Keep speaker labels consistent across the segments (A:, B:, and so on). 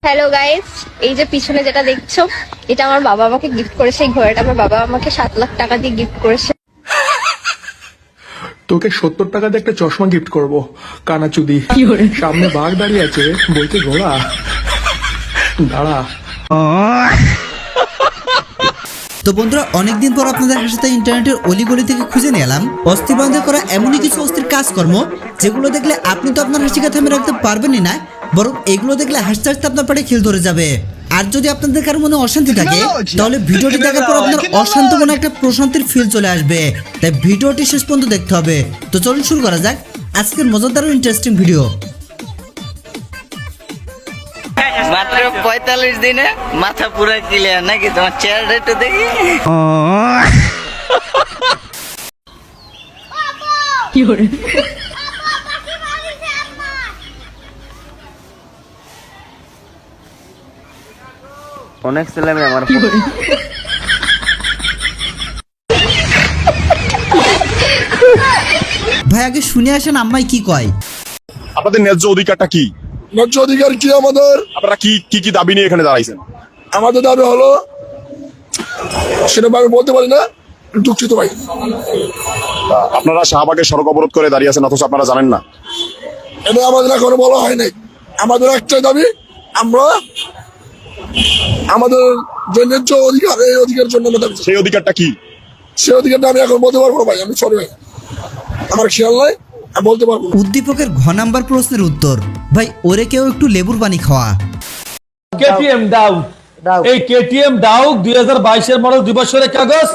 A: Hello guys, এই যে পিছনে যেটা দেখছো এটা আমার বাবা আমাকে গিফট করেছে। এই ঘোড়াটা আমার বাবা আমাকে 7 লাখ টাকা দিয়ে গিফট করেছে।
B: তোকে 70 টাকা দিয়ে একটা চশমা গিফট করবো, কানাচুদি। সামনে বাঘ দাঁড়িয়ে আছে, বলছে ঘোড়া দাঁড়া।
C: তো বন্ধুরা, অনেকদিন পর আপনাদের সাথে ইন্টারনেটের অলিগলি থেকে খুঁজে নিয়ে এলাম অস্থি বন্ধ করা এমনই কিছু অস্থির কাজকর্ম যেগুলো দেখলে আপনি তো আপনার হাসিকে থামে রাখতে পারবেনই না, বরং এগুলো দেখলে হাসতে হাসতে আপনার পেটে খিল ধরে যাবে। আর যদি আপনাদের কারো মনে অশান্তি থাকে তাহলে ভিডিওটি দেখার পর আপনার অশান্ত মনে একটা প্রশান্তির ফিল চলে আসবে। তাই ভিডিওটি শেষ পর্যন্ত দেখতে হবে। তো চলুন শুরু করা যাক আজকের মজাদার ও ইন্টারেস্টিং ভিডিও।
D: মাত্র 45 দিনে মাথা পুরো ক্লিয়ার নাকি? তোমার চেহারাটা একটু দেখি। অনেক ছেলে মেয়ে আমার
C: ভাই আগে শুনে আসেন আম্মাই কি কয়।
E: আপনাদের ন্যায্য অধিকারটা কি?
F: ন্যায্য অধিকার কি আমাদের?
E: আপনারা কি কি কি দাবি নিয়ে এখানে দাঁড়াইছেন?
F: আমাদের দাবি হলো, সেটা আমি বলতে পারি না, দুঃখিত ভাই।
E: আপনারা শাহবাগের সড়ক অবরোধ করে দাঁড়িয়ে আছেন অথচ আপনারা জানেন না।
F: এটা আমাদের এখনো বলা হয় নাই। আমাদের একটাই দাবি, আমরা আমাদের যে ন্যায্য অধিকার, এই অধিকারের জন্য আমরা দাবি।
E: সেই অধিকারটা কি?
F: সেই অধিকারটা আমি এখন বলতে পারবো না ভাই, আমি সরি ভাই, আমার খেয়াল নাই, আমি বলতে পারবো না।
C: উদ্দীপকের ঘ নাম্বার প্রশ্নের উত্তর, ভাই ওরে কেউ একটু লেবুর পানি খাওয়া।
G: কেটিএম ডাউক, এই কেটিএম ডাউক 2022 এর মডেল 2 বছরের কাগজ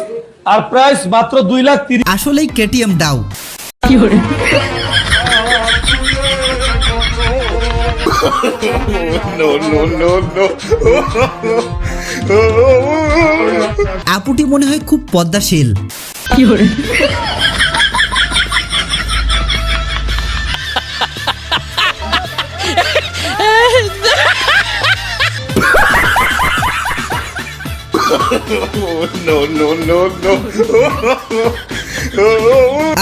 G: আর প্রাইস মাত্র 2,30,000।
C: আসলেই কেটিএম ডাউ। আপুটি মনে হয় খুব পদ্মাশীল।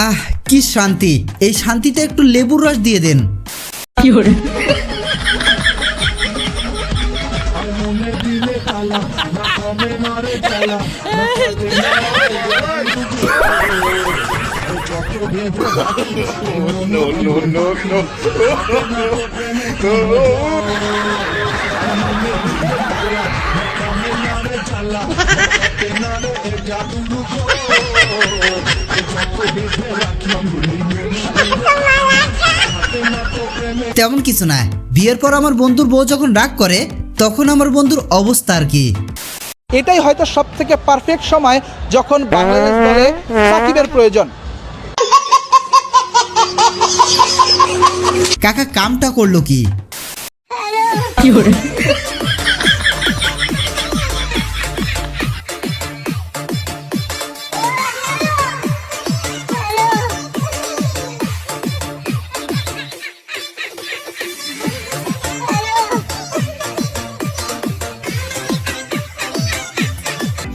C: আহ কি শান্তি, এই শান্তিতে একটু লেবুর রস দিয়ে দেন। তেমন কিছু না, বিয়ের পর আমার বন্ধুর বউ যখন রাগ করে তখন আমার বন্ধুর অবস্থা আর কি।
H: এটাই হয়তো সব থেকে পারফেক্ট সময় যখন বাংলাদেশ দলে সাকিবের প্রয়োজন।
C: কাকা কামটা করলো কি?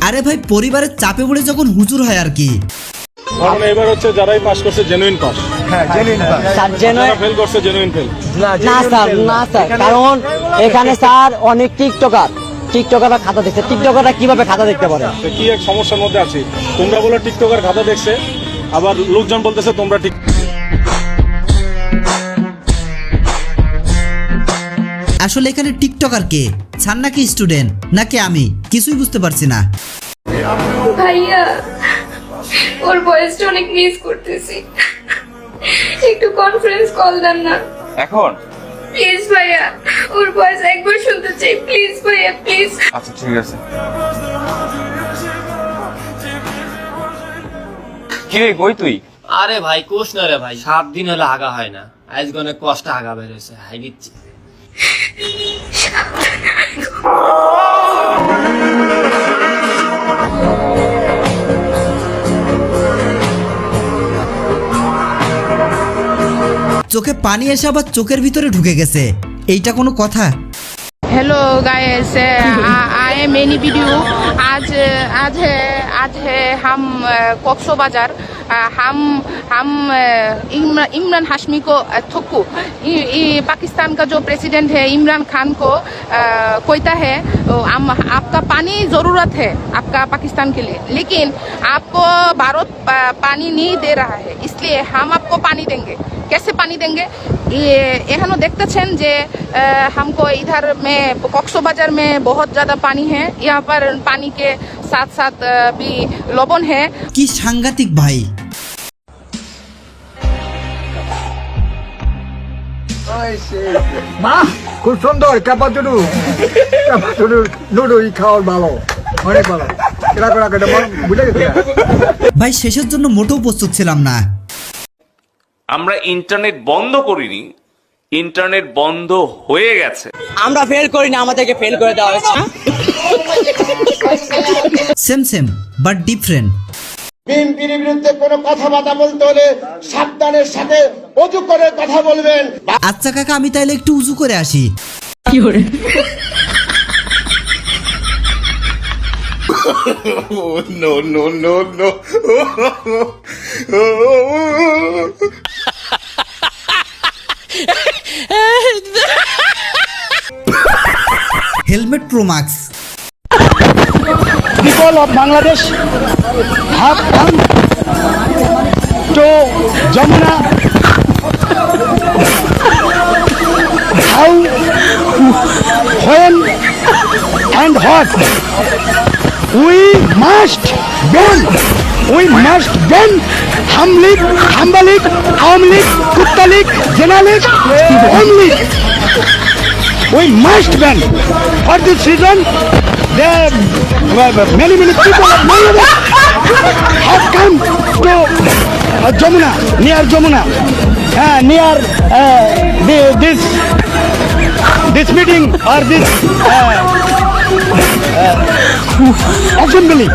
C: আরে ভাই পরিবারের চাপে পড়ে যখন হুজুর হয় আর কি।
G: মানে এবার হচ্ছে যারাই পাস করছে genuine pass,
I: sir genuine
G: fail করছে জেনুইন ফেল।
I: না স্যার, কারণ এখানে স্যার অনেক টিকটকাররা খাতা দেখছে। টিকটকাররা কিভাবে খাতা দেখতে পারে?
G: কি এক সমস্যার মধ্যে আছি, তোমরা বলে টিকটকার খাতা দেখছে, আবার লোকজন বলতেছে তোমরা ঠিক।
C: আসলে এখানে টিকটকার কে, ছান নাকি স্টুডেন্ট নাকি আমি কিছুই বুঝতে পারছি না।
A: ভাইয়া, ওর ভয়েসটা অনেক মিস করতেছি, একটু কনফারেন্স কল দেন না
J: এখন।
A: প্লিজ ভাইয়া, ওর ভয়েস একবার শুনতে চাই, প্লিজ ভাইয়া প্লিজ।
J: আচ্ছা ঠিক আছে। কি রে কই তুই?
K: আরে ভাই কোষ না রে ভাই, 7 দিন হলে আগা হয় না, আজকে অনেক কষ্ট আগা বেরোছে, হাই দিচ্ছি।
C: চোখে পানি এসে আবার চোখের ভিতরে ঢুকে গেছে, এইটা কোনো কথা?
L: Hello guys, I am any video. आज है हम कॉक्सो बाजार हम इमरान हाशमी को थोकू पाकिस्तान का जो प्रेसिडेंट है इमरान खान को कहता है आपका पानी ज़रूरत है आपका पाकिस्तान के लिए, लेकिन आपको भारत पानी नहीं दे रहा है, इसलिए हम आपको पानी देंगे। कैसे पानी देंगे? ये एहनो देखतेছেন যে हमको इधर में कॉक्सबाजार में बहुत ज़्यादा पानी है, यहाँ पर पानी के साथ साथ भी लवण है।
C: কি সাংঘাতিক ভাই।
F: মা খুব সুন্দর ক্যাপাচুডু নুডুই খাওয়ার ভালো, অনেক ভালো। বুঝে গেছে
C: ভাই শেষের জন্য মোটেও প্রস্তুত ছিলাম না।
J: আমরা ইন্টারনেট বন্ধ করিনি, ইন্টারনেট বন্ধ হয়ে গেছে।
I: আমরা ফেল করি না, আমাদেরকে ফেল করে দেওয়া হয়েছে।
C: Same same but different.
F: বিএনপির বিরুদ্ধে কোনো কথাবার্তা বলতে হলে সাবধানের সাথে অজু করে কথা বলবেন।
C: আচ্ছা কাকা, আমি তাইলে একটু উজু করে আসি।
E: No, no, no, no.
C: Helmet pro max.
F: People of Bangladesh have come to Jamuna. How, when, and what? We must ban Ham League, Hamba League, Awam League, Kutta League, Jena League, Home League. We must ban. For this reason, many people of Bangladesh have come to Jamuna, near Jamuna, near this meeting or this assembly.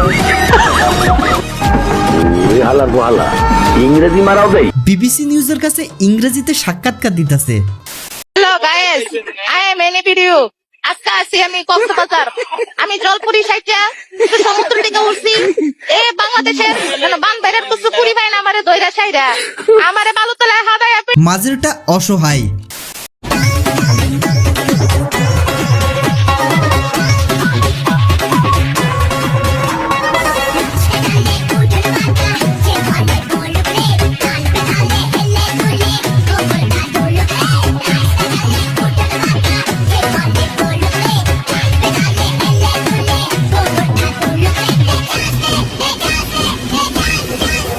C: BBC নিউজের কাছে ইংরেজিতে সাক্ষাৎকার দিতেছে।
L: Hello guys, I am any video. আজকে আসি আমি কক্সবাজার, আমি জলপুরি সাইডে সমুদ্র থেকে উঠছি। বাংলাদেশের বান বাইরের কিছু পুরি ভাই না আমারে দইরা সাইডা আমারে বালুতলায় হাদায়।
C: মাঝেরটা অসহায়।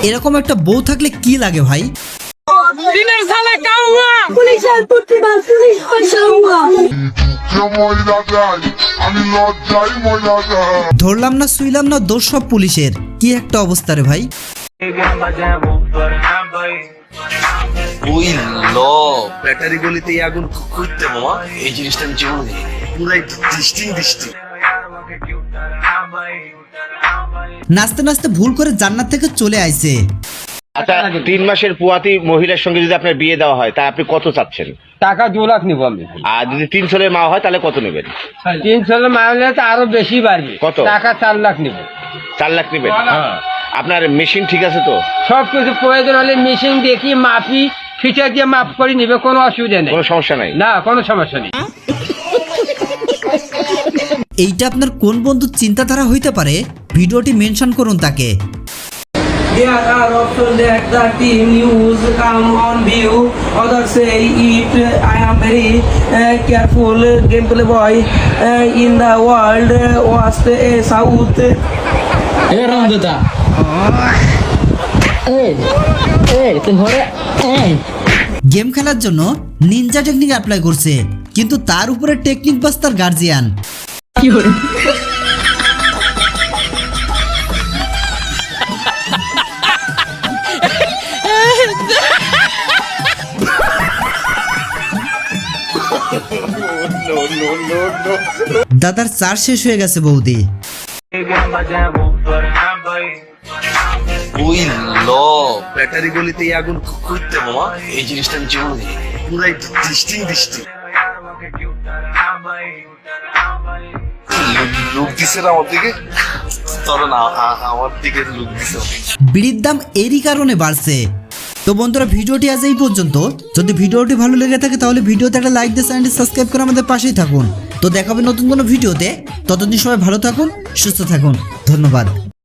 C: এরকম একটা বউ থাকলে কি লাগে ভাই? ধরলাম না শুইলাম না, দোষ সব পুলিশের। কি একটা অবস্থা রে ভাই।
K: ওই ল ব্যাটারি গলিতে আগুন করতে মামা, এই জিনিসটা আমি জীবনে দেখিনি, পুরাই দৃষ্টি।
C: নাচতে নাচতে ভুল করে জান্নাত থেকে চলে আইছে।
M: আচ্ছা, 3 মাসের পুয়াতি মহিলার সঙ্গে যদি আপনার বিয়ে দেওয়া হয় তা আপনি কত চাচ্ছেন?
I: টাকা 2 লাখ নিব আমি।
M: আর যদি 3 ছেলের মা হয় তাহলে কত নেবেন?
I: 3 ছেলের মা হলে তো আরো বেশি বাড়বে।
M: কত?
I: টাকা 4 লাখ নিব।
M: 4 লাখ নেবেন? আপনার মেশিন ঠিক আছে তো?
I: সবকিছু প্রয়োজন হলে মেশিন দেখি মাপি, ফিচার দিয়ে মাপ করে নিবে, কোনো অসুবিধা নেই।
M: কোনো সমস্যা নাই?
I: না, কোনো সমস্যা নেই।
C: এইটা আপনার কোন বন্ধুর চিন্তাধারা হইতে পারে? ভিডিওটি মেনশন করুন তাকে।
I: There are options that the team use come on view. Others say it. I am very careful gameplay boy in the world. Was a South. Hey Ramdada. Hey, তুমি ঘরে
C: গেম খেলার জন্য নিনজা টেকনিক অ্যাপ্লাই করছে, কিন্তু তার উপরে technique বাস তার guardian.
L: কি হলো?
C: দাদার চার শেষ হয়ে গেছে বৌদি।
K: ওই ল ব্যাটারি গলিতে আগুন করতে মামা, এই জিনিসটা আমি জীবনে দেখিনি, পুরাই দৃষ্টি। লোক দিছে না আমার দিকে। চলো না আমার দিকে লুক দিছো।
C: বিড়ির দাম এরই কারণে বাড়ছে। তো বন্ধুরা ভিডিওটি আজ এই পর্যন্ত। যদি ভিডিওটি ভালো লেগে থাকে তাহলে ভিডিওতে একটা লাইক দিয়ে চ্যানেলটি সাবস্ক্রাইব করে আমাদের পাশেই থাকুন। তো দেখা হবে নতুন কোনো ভিডিওতে। ততদিন সবাই ভালো থাকুন, সুস্থ থাকুন। ধন্যবাদ।